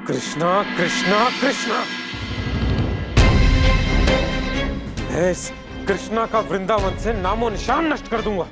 कृष्णा कृष्णा कृष्णा, मैं इस कृष्णा का वृंदावन से नामो निशान नष्ट कर दूंगा।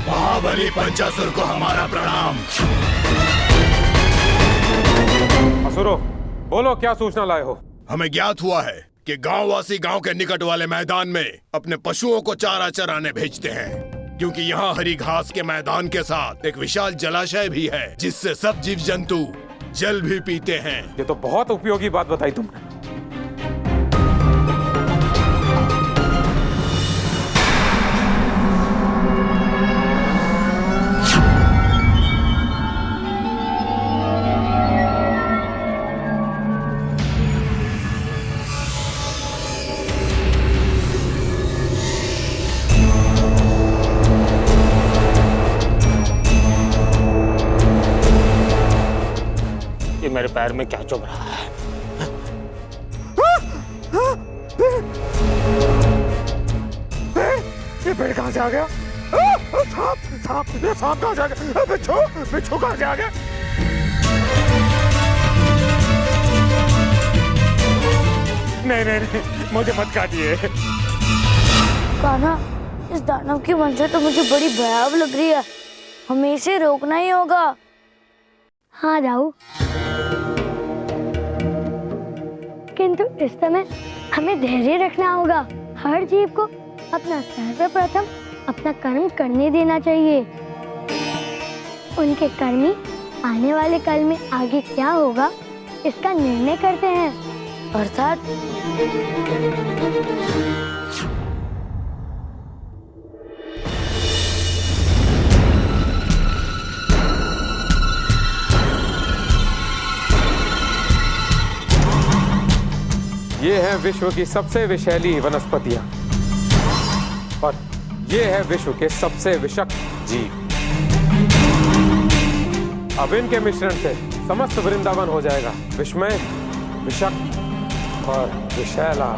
महाबली पंचासुर को हमारा प्रणाम। असुरो, बोलो क्या सूचना लाए हो? हमें ज्ञात हुआ है कि गांववासी गांव के निकट वाले मैदान में अपने पशुओं को चारा चराने भेजते हैं, क्योंकि यहाँ हरी घास के मैदान के साथ एक विशाल जलाशय भी है जिससे सब जीव जंतु जल भी पीते हैं। ये तो बहुत उपयोगी बात बताई तुमने। मेरे पैर में क्या चुभ रहा है? ये पेड़ कहां से आ गया? सांप सांप, ये सांप कहां से आ गया? बिच्छू बिच्छू कहां से आ गया? नहीं नहीं नहीं, मुझे मत काटिए। कान्हा, इस दानव की मंजर तो मुझे बड़ी भयावह लग रही है, हमें इसे रोकना ही होगा। हाँ राहु, किंतु इस समय हमें धैर्य रखना होगा। हर जीव को अपना सर्वप्रथम अपना कर्म करने देना चाहिए। उनके कर्मी आने वाले काल में आगे क्या होगा इसका निर्णय करते हैं, अर्थात ये है विश्व की सबसे विषैली वनस्पतियां और ये है विश्व के सबसे विषक्त जीव। अब इनके मिश्रण से समस्त वृंदावन हो जाएगा विस्मय, विषक्त और विषैला।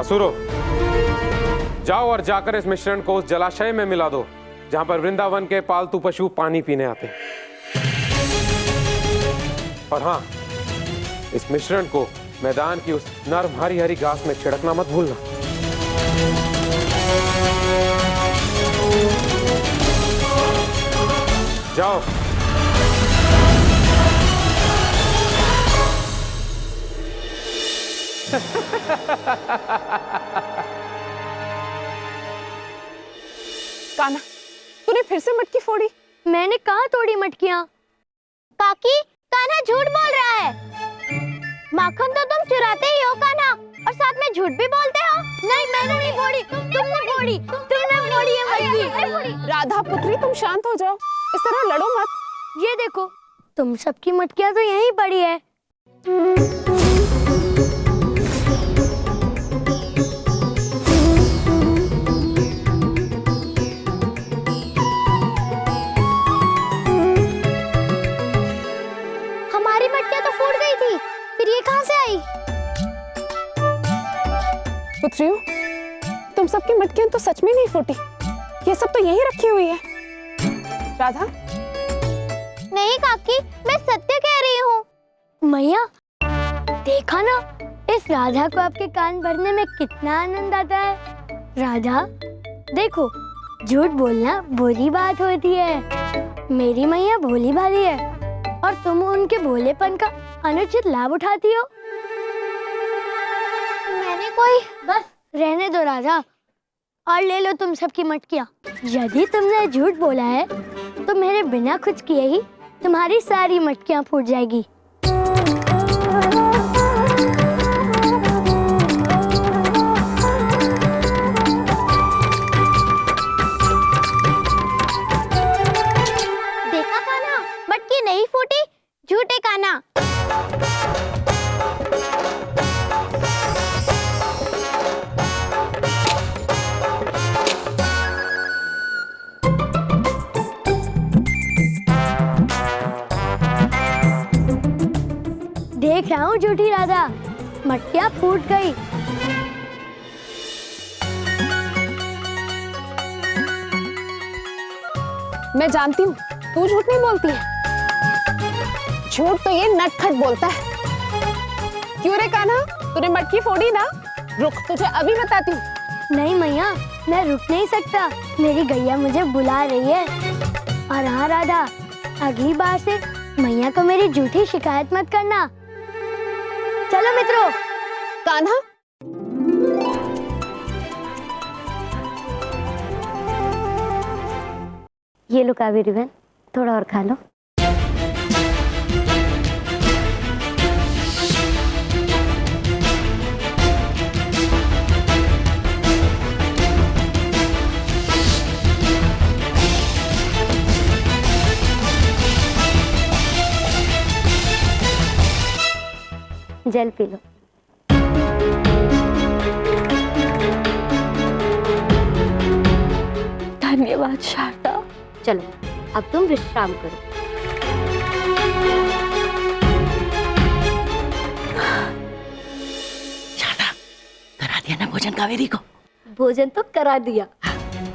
असुरो, जाओ और जाकर इस मिश्रण को उस जलाशय में मिला दो जहां पर वृंदावन के पालतू पशु पानी पीने आते हैं। और हाँ, इस मिश्रण को मैदान की उस नर्म हरी हरी घास में छिड़कना मत भूलना। जाओ। कान्हा, तूने फिर से मटकी फोड़ी? मैंने कहाँ तोड़ी मटकियाँ? काकी, कान्हा झूठ बोल रहा है। माखन तो तुम चुराते ही हो कान्हा, और साथ में झूठ भी बोलते हो। नहीं, मैंने नहीं फोड़ी, तुमने फोड़ी, तुमने फोड़ी है मटकी। राधा पुत्री, तुम शांत हो जाओ, इस तरह लड़ो मत। ये देखो, तुम सबकी मटकियाँ तो यहीं पड़ी है। हमारी मटकियाँ तो फूट गई थी, फिर ये कहाँ से आई? पुत्रियों, तुम सबकी मटकियाँ तो सच में नहीं फूटी, ये सब तो यहीं रखी हुई है। राधा? नहीं काकी, मैं सत्य कह रही हूँ। मैया, देखा ना, इस राधा को आपके कान भरने में कितना आनंद आता है। राधा, देखो, झूठ बोलना बुरी बात होती है। मेरी मैया भोली भाली है और तुम उनके भोलेपन का अनुचित लाभ उठाती हो। मैंने कोई, बस रहने दो राधा, और ले लो तुम सबकी मटकियाँ। यदि तुमने झूठ बोला है तो मेरे बिना कुछ किए ही तुम्हारी सारी मटकियां फूट जाएगी। देखा कान्हा, मटकी नहीं फूटी, झूठे कान्हा। देख रहा हूँ झूठी राधा, मटकियां फूट गई। मैं जानती हूँ तू झूठ नहीं बोलती है, झूठ तो ये नटखट बोलता है। क्यों रे कान्हा, तूने मटकी फोड़ी ना? रुक, तुझे अभी बताती हूँ। नहीं मैया, मैं रुक नहीं सकता, मेरी गैया मुझे बुला रही है। और हाँ राधा, अगली बार से मैया को मेरी झूठी शिकायत मत करना। चलो मित्रों। कान्हा, ये लो कावेरी बहन, थोड़ा और खा लो। जल पी लो। धन्यवाद शारदा। चलो अब तुम विश्राम करो। शारदा, करा दिया ना भोजन कावेरी को? भोजन तो करा दिया,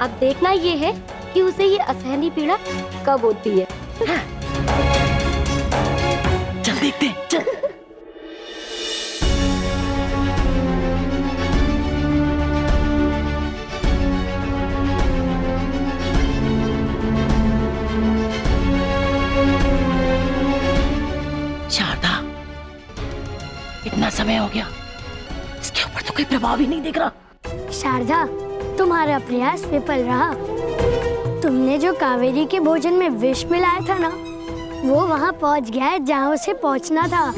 अब देखना ये है कि उसे ये असहनीय पीड़ा कब होती है। चल देखते हैं, चल। शारदा, इतना समय हो गया, इसके ऊपर तो कोई प्रभाव ही नहीं दिख रहा। शारदा, तुम्हारा प्रयास विफल रहा। तुमने जो कावेरी के भोजन में विष मिलाया था ना, वो वहां पहुंच गया है जहां उसे पहुंचना था।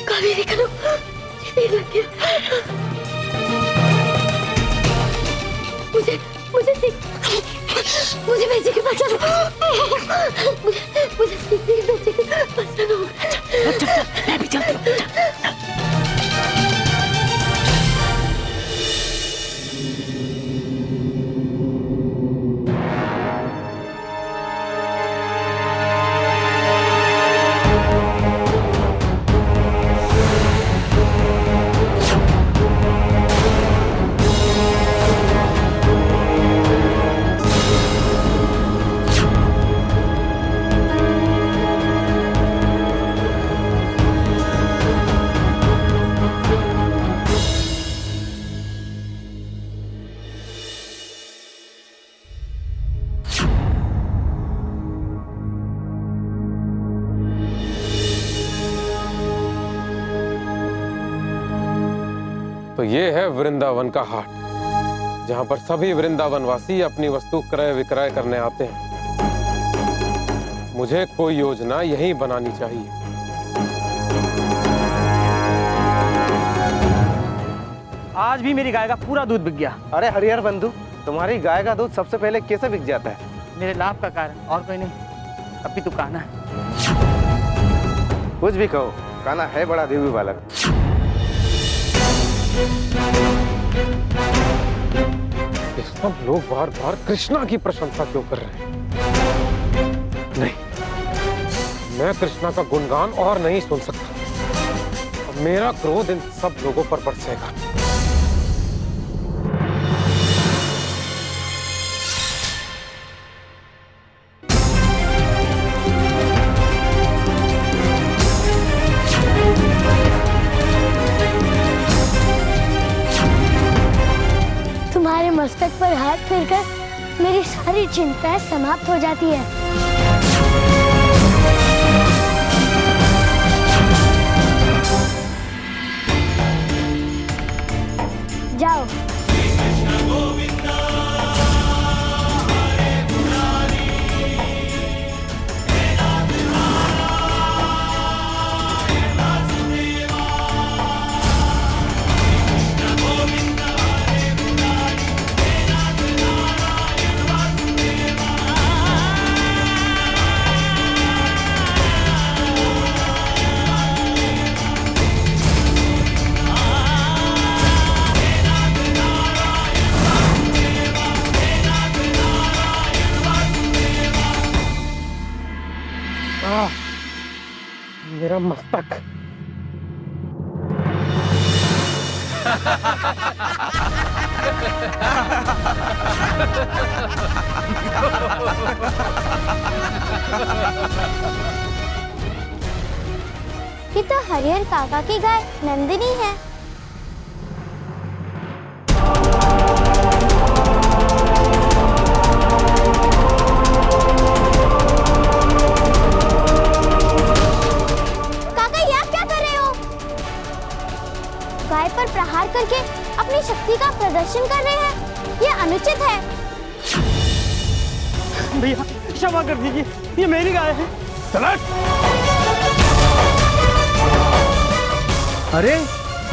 कावेरी का लो, ये लग गया। मुझे बेचे के पास चलो। मुझे बेचे के पास चलो। चल, मैं भी चलती हूँ। तो ये है वृंदावन का हाट, जहां पर सभी वृंदावनवासी अपनी वस्तु क्रय विक्रय करने आते हैं। मुझे कोई योजना यही बनानी चाहिए। आज भी मेरी गाय का पूरा दूध बिक गया। अरे हरिहर बंधु, तुम्हारी गाय का दूध सबसे पहले कैसे बिक जाता है? मेरे लाभ का कारण, और कोई नहीं। अभी तू कान्हा है। कुछ भी कहो, कान्हा है बड़ा दिव्य बालक। ये सब लोग बार बार कृष्णा की प्रशंसा क्यों कर रहे हैं? नहीं, मैं कृष्णा का गुणगान और नहीं सुन सकता। अब मेरा क्रोध इन सब लोगों पर बरसेगा। तुम्हारे मस्तक पर हाथ फेरकर मेरी सारी चिंताएं समाप्त हो जाती है। जाओ। मेरा मस्तक। ये तो हरिहर काका की गाय नंदिनी है। काका ये आप क्या कर रहे हो? गाय पर प्रहार करके अपनी शक्ति का प्रदर्शन कर रहे हैं। ये अनुचित है। भैया क्षमा कर दीजिए, ये मेरी गाय है। अरे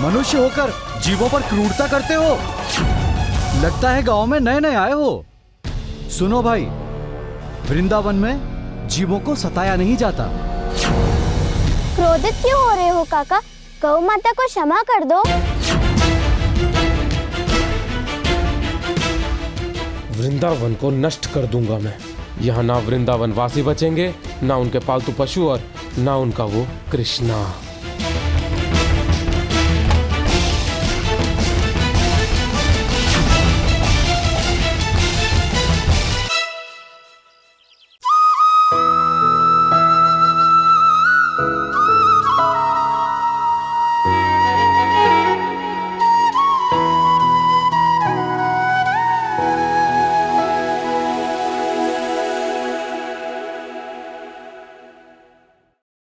मनुष्य होकर जीवों पर क्रूरता करते हो। लगता है गांव में नए नए आए हो। सुनो भाई, वृंदावन में जीवों को सताया नहीं जाता। क्रोधित क्यों हो रहे हो काका? गौ माता को क्षमा कर दो। वृंदावन को नष्ट कर दूंगा मैं। यहाँ ना वृंदावन वासी बचेंगे, ना उनके पालतू पशु और ना उनका वो कृष्णा।